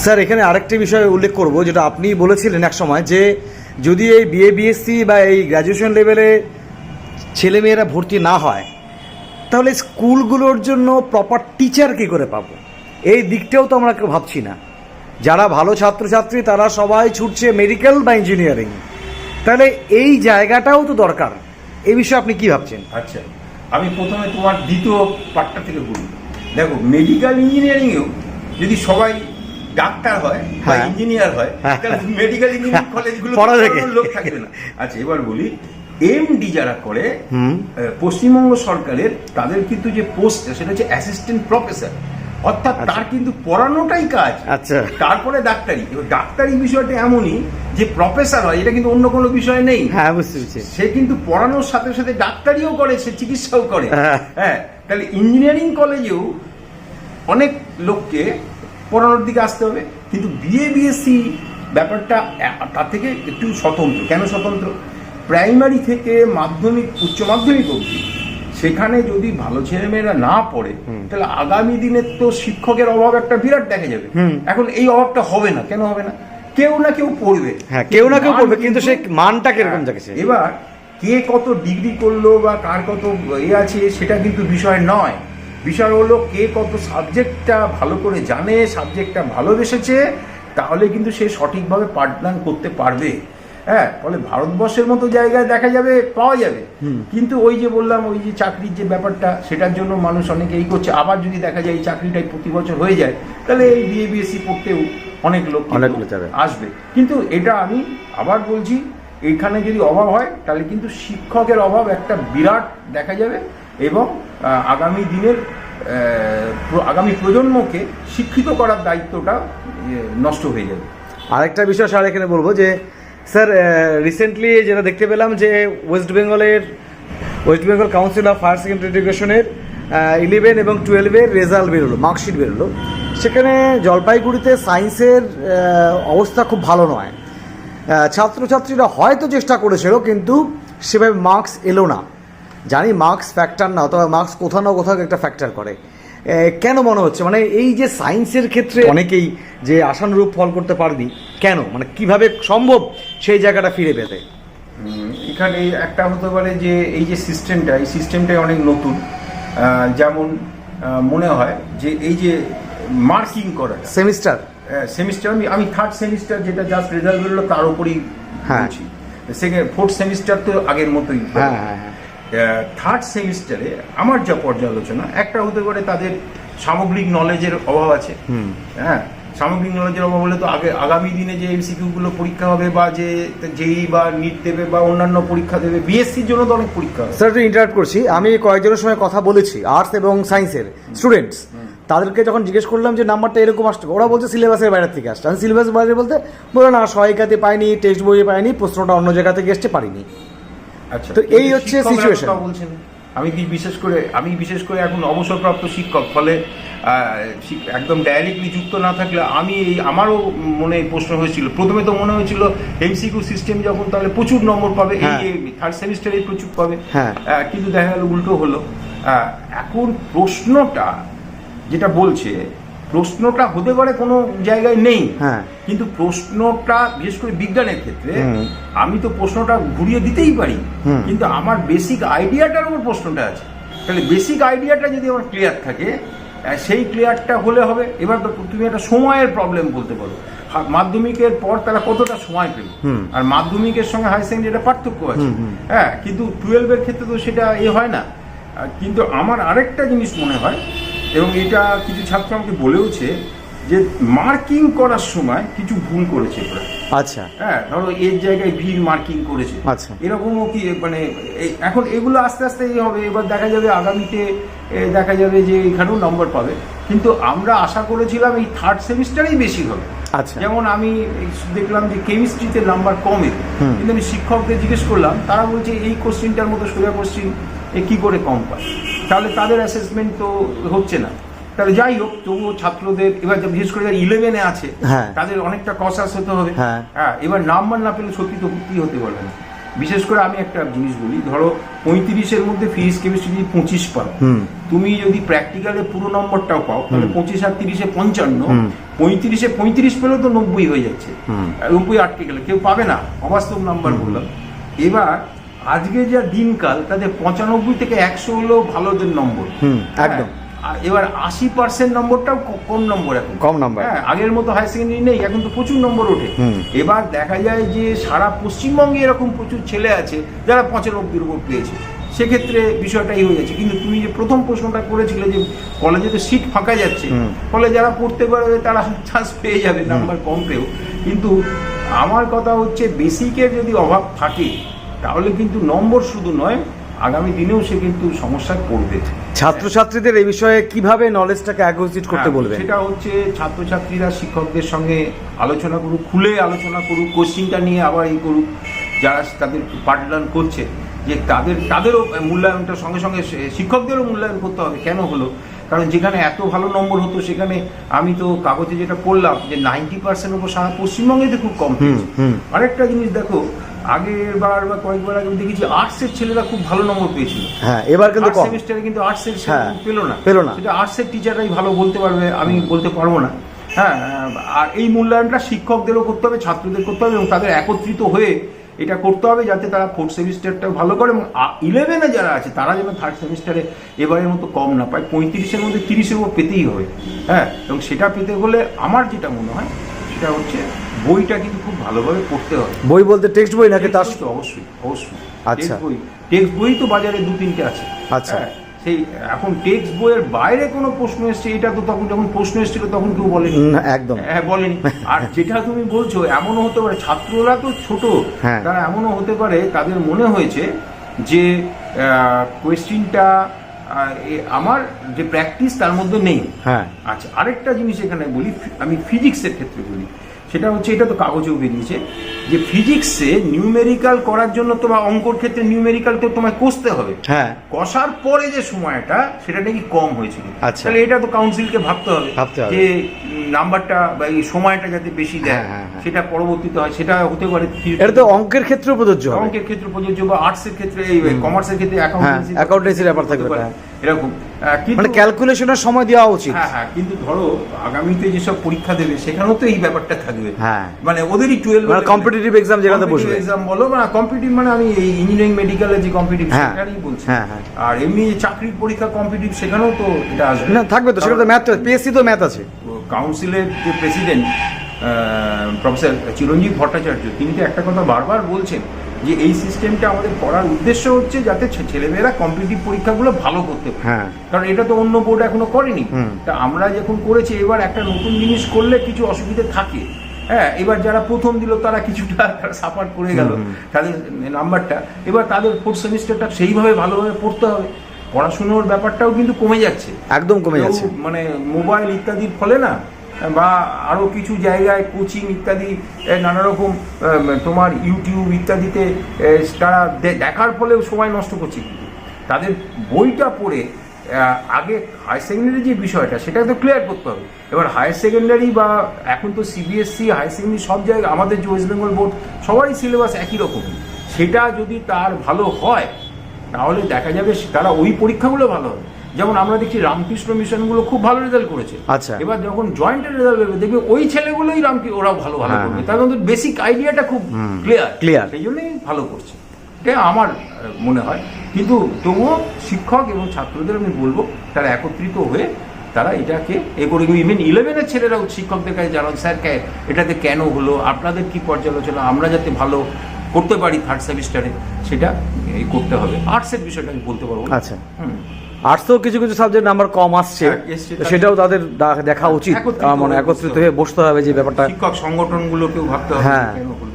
Sir এখানে আরেকটি বিষয় উল্লেখ করব, যেটা আপনি বলেছিলেন এক সময়, যে যদি এই বিএ বিএসসি বা এই গ্র্যাজুয়েশন লেভেলে ছেলেমেয়েরা ভর্তি না হয়, তাহলে স্কুলগুলোর জন্য প্রপার টিচার কী করে পাবো? এই দিকটাও তো আমরা কেউ ভাবছি না। যারা ভালো ছাত্রছাত্রী তারা সবাই ছুটছে মেডিকেল বা ইঞ্জিনিয়ারিং, তাহলে এই জায়গাটাও তো দরকার। এই বিষয়ে আপনি কি ভাবছেন? আচ্ছা, আমি প্রথমে তোমার দ্বিতীয় পার্টটা থেকে বলি। দেখো, মেডিকেল ইঞ্জিনিয়ারিংয়েও যদি সবাই ডাক্তার হয় বা ইঞ্জিনিয়ার হয়, তাহলে মেডিকেল ইঞ্জিনিয়ারিং কলেজগুলো লোক থাকবে না। আচ্ছা, এবার বলি, এমডি যারা করে পশ্চিমবঙ্গ সরকারের, তাদের কিন্তু যে পোস্ট সেটা হচ্ছে অ্যাসিস্ট্যান্ট প্রফেসর, অর্থাৎ তার কিন্তু পড়ানোটাই কাজ। আচ্ছা, তারপরে ডাক্তারি। এবার ডাক্তারি বিষয়টা এমনই যে প্রফেসর হয়, এটা কিন্তু অন্য কোনো বিষয় নেই। হ্যাঁ, বুঝতে পেরেছি। সে কিন্তু পড়ানোর সাথে সাথে ডাক্তারিও করে, সে চিকিৎসাও করে। হ্যাঁ, তাহলে ইঞ্জিনিয়ারিং কলেজেও অনেক লোককে পড়ানোর দিকে আসতে হবে। কিন্তু বিএ বিএসসি ব্যাপারটা তার থেকে একটু স্বতন্ত্র। কেন স্বতন্ত্র? প্রাইমারি থেকে মাধ্যমিক, উচ্চ মাধ্যমিক অবধি সেখানে যদি ভালো ছেলেমেয়েরা না পড়ে, তাহলে আগামী দিনের তো শিক্ষকের অভাব একটা বিরাট দেখা যাবে। এখন এই অভাবটা হবে না। কেন হবে না? কেউ না কেউ পড়বে। হ্যাঁ, কেউ না কেউ পড়বে, কিন্তু সেই মানটা কিরকম যাচ্ছে। এবার কে কত ডিগ্রি করলো বা কার কত আছে সেটা কিন্তু বিষয় নয়। বিষয় হলো কে কত সাবজেক্টটা ভালো করে জানে, সাবজেক্টটা ভালোবেসেছে, তাহলে কিন্তু সে সঠিকভাবে পাঠদান করতে পারবে। হ্যাঁ, ফলে ভারতবর্ষের মতো জায়গায় দেখা যাবে, পাওয়া যাবে। কিন্তু ওই যে বললাম, ওই যে চাকরির যে ব্যাপারটা, সেটার জন্য মানুষ অনেকে এই করছে। আবার যদি দেখা যায় এই চাকরিটাই প্রতি বছর হয়ে যায়, তাহলে এই বিএ বিএসসি পড়তেও অনেক লোক আসবে। কিন্তু এটা আমি আবার বলছি, এখানে যদি অভাব হয়, তাহলে কিন্তু শিক্ষকের অভাব একটা বিরাট দেখা যাবে, এবং আগামী দিনের আগামী প্রজন্মকে শিক্ষিত করার দায়িত্বটা নষ্ট হয়ে যাবে। আরেকটা বিষয় স্যার এখানে বলবো যে, স্যার রিসেন্টলি যেটা দেখতে পেলাম যে West Bengal council of higher secondary এডুকেশনের 11 এবং 12-এর রেজাল্ট বেরোলো, মার্কশিট বেরোলো। সেখানে জলপাইগুড়িতে সায়েন্সের অবস্থা খুব ভালো নয়। ছাত্রছাত্রীরা হয়তো চেষ্টা করেছিল, কিন্তু সেভাবে মার্কস এলো না। জানি মার্কস ফ্যাক্টর না, তবে মার্কস কোথাও না কোথাও একটা ফ্যাক্টর করে। কেন মনে হচ্ছে, মানে এই যে সায়েন্সের ক্ষেত্রে অনেকেই যে আশানুরূপ ফল করতে পারেনি, কেন, মানে কিভাবে সম্ভব সেই জায়গাটা ফিরে পেতে? এখানে একটা হতে পারে যে এই যে সিস্টেমটা, এই সিস্টেমটাই অনেক নতুন। যেমন মনে হয় যে এই যে মার্কিং করা সেমিস্টার আমি থার্ড সেমিস্টার যেটা জাস্ট রেজাল্ট বেরোলো তার উপরই বলছি। সেকেন্ড ফোর্থ সেমিস্টার তো আগের মতোই। থার্ড সেমিস্টারে আমার যা পর্যালোচনা, একটা হতে পারে তাদের সামগ্রিক নলেজের অভাব আছে। হ্যাঁ, সামগ্রিক নলেজের অভাব হলে তো আগামী দিনে যে এমসিকিউ গুলো পরীক্ষা হবে, বা যে জেই বা নিট দেবে বা অন্যান্য পরীক্ষা দেবে, বিএসসির জন্য তো অনেক পরীক্ষা হবে। স্যার, ইন্টারাপ্ট করছি, আমি কয়েকজনের সঙ্গে কথা বলেছি আর্টস এবং সায়েন্সের স্টুডেন্টস। তাদেরকে যখন জিজ্ঞেস করলাম যে নাম্বারটা এরকম আসছে, ওরা বলছে সিলেবাসের বাইরে থেকে আসছে। আমি সিলেবাস বাইরে বলতে বলো না, সহায়িকাতে পাইনি, টেক্সট বইয়ে পাইনি, প্রশ্নটা অন্য জায়গা থেকে এসছে, পারিনি। আচ্ছা, তো এই হচ্ছে সিচুয়েশন। আমি বিশেষ করে এখন অবসরপ্রাপ্ত শিক্ষক, ফলে একদম ডাইরেক্টলি যুক্ত না থাকলে আমারও মনে প্রশ্ন হয়েছিল। প্রথমে তো মনে হয়েছিল এমসিকিউ সিস্টেম যখন, তাহলে প্রচুর নম্বর পাবে, এই থার্ড সেমিস্টারে প্রচুর পাবে। কিন্তু দেখা গেল উল্টো হলো। এখন প্রশ্নটা যেটা বলছে, প্রশ্নটা হতে পারে কোনো জায়গায় নেই, কিন্তু প্রশ্নটা বিশেষ করে বিজ্ঞানের ক্ষেত্রে আমি তো প্রশ্নটা ঘুরিয়ে দিতেই পারি, কিন্তু আমার বেসিক আইডিয়াটার উপর প্রশ্নটা আছে। তাহলে বেসিক আইডিয়াটা যদি আমার ক্লিয়ার থাকে, সেই ক্লিয়ারটা হলে হবে। এবার তো তুমি একটা সময়ের প্রবলেম বলতে পারো, মাধ্যমিকের পর তারা কতটা সময় পেল, আর মাধ্যমিকের সঙ্গে হায়ার সেকেন্ডারি এটা পার্থক্য আছে। হ্যাঁ, কিন্তু 12-এর ক্ষেত্রে তো সেটা হয় না। কিন্তু আমার আরেকটা জিনিস মনে হয়, এবং এটা কিছু ছাত্র আমাকে বলেওছে, যে মার্কিং করার সময় কিছু ভুল করেছে ওরা। আচ্ছা, হ্যাঁ, ধরো এর জায়গায় ভিড় মার্কিং করেছে। আচ্ছা, এরকমও কি, মানে এখন এগুলো আস্তে আস্তে হবে। এবার দেখা যাবে আগামীতে দেখা যাবে যে এখানেও নম্বর পাবে, কিন্তু আমরা আশা করেছিলাম এই থার্ড সেমিস্টারেই বেশি হবে। আচ্ছা, যেমন আমি দেখলাম যে কেমিস্ট্রিতে নাম্বার কম এলো, কিন্তু আমি শিক্ষকদের জিজ্ঞেস করলাম, তারা বলছে এই কোশ্চিনটার মতো সোজা কোশ্চিন কি করে কম পায়, তাহলে তাদের অ্যাসেসমেন্ট তো হচ্ছে না। তাহলে যাই হোক, তবুও ছাত্রদের এবার বিশেষ করে যারা 11-এ আছে, তাদের অনেকটা কসাস হতে হবে। এবার নাম্বার না পেলে সত্যি তো কি হতে পারবে না। বিশেষ করে আমি একটা জিনিস বলি, ধরো 35-এর মধ্যে ফিজিক্স কেমিস্ট্রি যদি 25 পাও, তুমি যদি প্র্যাকটিক্যালে পুরো নম্বরটাও পাও, তাহলে 25 আর 30-এ 55, 35-এ 35 পেলেও তো 90 হয়ে যাচ্ছে, 90 আটকে গেলে কেউ পাবে না, অবাস্তব নাম্বার বললাম। এবার আজকে যা দিনকাল তাদের 95 থেকে 100 হলো ভালোদের নম্বর, একদম। আর এবার 80% নম্বরটাও কম নম্বর, এখন কম নাম্বার। হ্যাঁ, আগের মতো হায়ার সেকেন্ডারি নেই, এখন তো প্রচুর নম্বর ওঠে। এবার দেখা যায় যে সারা পশ্চিমবঙ্গে এরকম প্রচুর ছেলে আছে যারা 95-এর উপর পেয়েছে, সেক্ষেত্রে বিষয়টাই হয়ে যাচ্ছে। কিন্তু তুমি যে প্রথম প্রশ্নটা করেছিলে যে কলেজে তো সিট ফাঁকা যাচ্ছে, ফলে যারা পড়তে পারবে তারা চান্স পেয়ে যাবে নাম্বার কম পেয়েও। কিন্তু আমার কথা হচ্ছে বেসিকের যদি অভাব থাকে তাহলে কিন্তু নম্বর শুধু নয়, আগামী দিনেও সে কিন্তু সমস্যায় পড়বে। ছাত্রছাত্রীদের এই বিষয়ে কিভাবে নলেজটাকে অ্যাকুইজিট করতে বলবেন? সেটা হচ্ছে ছাত্রছাত্রীরা শিক্ষকদের সঙ্গে আলোচনা করুক, খুলে আলোচনা করুক, কোশ্চিনটা নিয়ে আবার এই করুক, যারা তাদের পাঠদান করছে যে তাদেরও মূল্যায়নটা সঙ্গে সঙ্গে শিক্ষকদেরও মূল্যায়ন করতে হবে। কেন হলো? কারণ যেখানে এত ভালো নম্বর হতো সেখানে আমি তো কাগজে যেটা পড়লাম যে 90% উপর সারা পশ্চিমবঙ্গেতে খুব কম পেয়েছে। আরেকটা জিনিস দেখো, আগের বার বা কয়েকবার আগে দেখেছি আর্টসের ছেলেরা খুব ভালো নম্বর পেয়েছিল। হ্যাঁ, এবার কিন্তু কম সেমিস্টারে কিন্তু আর্টসের পেলো না। সেটা আর্টসের টিচাররাই ভালো বলতে পারবে, আমি বলতে পারবো না। হ্যাঁ, আর এই মূল্যায়নটা শিক্ষকদেরও করতে হবে, ছাত্রদের করতে হবে, এবং তাদের একত্রিত হয়ে এটা করতে হবে যাতে তারা 4th সেমিস্টারটাও ভালো করে, এবং 11-এ যারা আছে তারা যেন 3rd সেমিস্টারে এবারের মতো কম না পায়, 35-এর মধ্যে 30-এর উপর পেতেই হবে। হ্যাঁ, এবং সেটা পেতে হলে আমার যেটা মনে হয় সেটা হচ্ছে বইটা কিন্তু খুব ভালোভাবে পড়তে হবে। বই বলতে টেক্সট বই নাকি? তার অবশ্যই অবশ্যই আচ্ছা, টেক্সট বই তো বাজারে 2-3টে আছে। আচ্ছা, সেই এখন টেক্সট বইয়ের বাইরে কোনো প্রশ্ন এসছে, এটা তো তখন যখন প্রশ্ন এসেছিল তখন কেউ বলেনি, একদম বলেনি। আর যেটা তুমি বলছো এমনও হতে পারে ছাত্ররা তো ছোট, তারা এমনও হতে পারে তাদের মনে হয়েছে যে কোয়েশ্চিনটা আমার যে প্র্যাকটিস তার মধ্যে নেই। হ্যাঁ, আচ্ছা, আরেকটা জিনিস এখানে বলি, আমি ফিজিক্সের ক্ষেত্রে বলি, সেটা হচ্ছে এটা তো কাগজেও বেরিয়েছে যে ফিজিক্সে নিউমেরিক্যাল করার জন্য তোমার অঙ্কর ক্ষেত্রে নিউমেরিক্যাল তো তোমায় কষতে হবে। হ্যাঁ, কষার পরে যে সময়টা সেটা নাকি কম হয়েছিল। আচ্ছা, তাহলে এটা তো কাউন্সিলকে ভাবতে হবে যে নাম্বারটা বা এই সময়টা যাতে বেশি দেয়, সেটা পরবর্তীতে হয়, সেটা হতে পারে। এটা তো অঙ্কের ক্ষেত্রে প্রযোজ্য, অঙ্কের ক্ষেত্রে প্রযোজ্য, বা আর্টসের ক্ষেত্রে, এই কমার্সের ক্ষেত্রে অ্যাকাউন্টেন্সির ব্যাপার থাকবে এরকম, মানে ক্যালকুলেশনের সময় দেওয়া উচিত। হ্যাঁ, কিন্তু ধরো আগামীতে যেসব পরীক্ষা দেবে সেখানেও তো এই ব্যাপারটা থাকবে। হ্যাঁ, মানে ওদেরই 12 মানে কম্পিটিটিভ এক্সাম যেখানে বসবে, এক্সাম বলো, মানে কম্পিটিটিভ, মানে আমি এই ইঞ্জিনিয়ারিং মেডিকেলের যে কম্পিটিটিভ সেটারই বলছি। আর এমনি চাকরির পরীক্ষা কম্পিটিটিভ সেখানেও তো এটা আসবে না, থাকবে তো, সেটা তো ম্যাথ, পিএসসি তো ম্যাথ আছে। কাউন্সিলের যে প্রেসিডেন্ট প্রফেসর চিরঞ্জীব ভট্টাচার্য, তিনি তো একটা কথা বারবার বলছেন যে এই সিস্টেমটা আমাদের করার উদ্দেশ্য হচ্ছে যাতে ছেলেমেয়েরা কম্পিটিটিভ পরীক্ষাগুলো ভালো করতে পারে। কারণ এটা তো অন্য বোর্ড এখনো করেনি, তা আমরা যখন করেছি এবার একটা নতুন জিনিস করলে কিছু অসুবিধা থাকে। হ্যাঁ, এবার যারা প্রথম দিল তারা কিছুটা সাফার করে গেল তাদের নাম্বারটা, এবার তাদের 4th সেমিস্টারটা সেইভাবে ভালোভাবে পড়তে হবে। পড়াশুনোর ব্যাপারটাও কিন্তু কমে যাচ্ছে, একদম কমে যাচ্ছে, মানে মোবাইল ইত্যাদির ফলে না, বা আরও কিছু জায়গায় কোচিং ইত্যাদি নানা রকম তোমার ইউটিউব ইত্যাদিতে তারা দেখার ফলেও সময় নষ্ট করছে। তাদের বইটা পড়ে আগে হায়ার সেকেন্ডারি যে বিষয়টা সেটা তো ক্লিয়ার করতে হবে। এবার হায়ার সেকেন্ডারি বা এখন তো সিবিএসসি হায়ার সেকেন্ডারি সব জায়গায়, আমাদের যে ওয়েস্ট বেঙ্গল বোর্ড সবারই সিলেবাস একই রকমই, সেটা যদি তার ভালো হয় তাহলে দেখা যাবে তারা ওই পরীক্ষাগুলো ভালো হবে। যেমন আমরা দেখছি রামকৃষ্ণ মিশনগুলো খুব ভালো রেজাল্ট করেছে। আচ্ছা, এবার যখন জয়েন্টের রেজাল্ট বেরোবে দেখবে ওই ছেলেগুলোই ওরাও ভালো করবে, তার মধ্যে বেসিক আইডিয়াটা খুব ক্লিয়ার, সেই জন্যই ভালো করছে, এটা আমার মনে হয়। কিন্তু তবুও শিক্ষক এবং ছাত্রদের আমি বলবো তারা একত্রিত হয়ে তারা এটাকে করে, ইভেন 11-এর ছেলেরাও শিক্ষকদের কাছে জানান, স্যার এটাতে কেন হলো, আপনাদের কি পর্যালোচনা, আমরা যাতে ভালো করতে পারি 3rd সেমিস্টারে সেটা করতে হবে। আর্টসের বিষয়টা আমি বলতে পারবো। আচ্ছা, আর্টসেও কিছু কিছু সাবজেক্ট নাম্বার কম আসছে, সেটাও তাদের দেখা উচিত। আমার মনে একত্রিত হয়ে বসতে হবে যে ব্যাপারটা, শিক্ষক সংগঠনগুলোকেও ভাবতে হবে কেন হলো।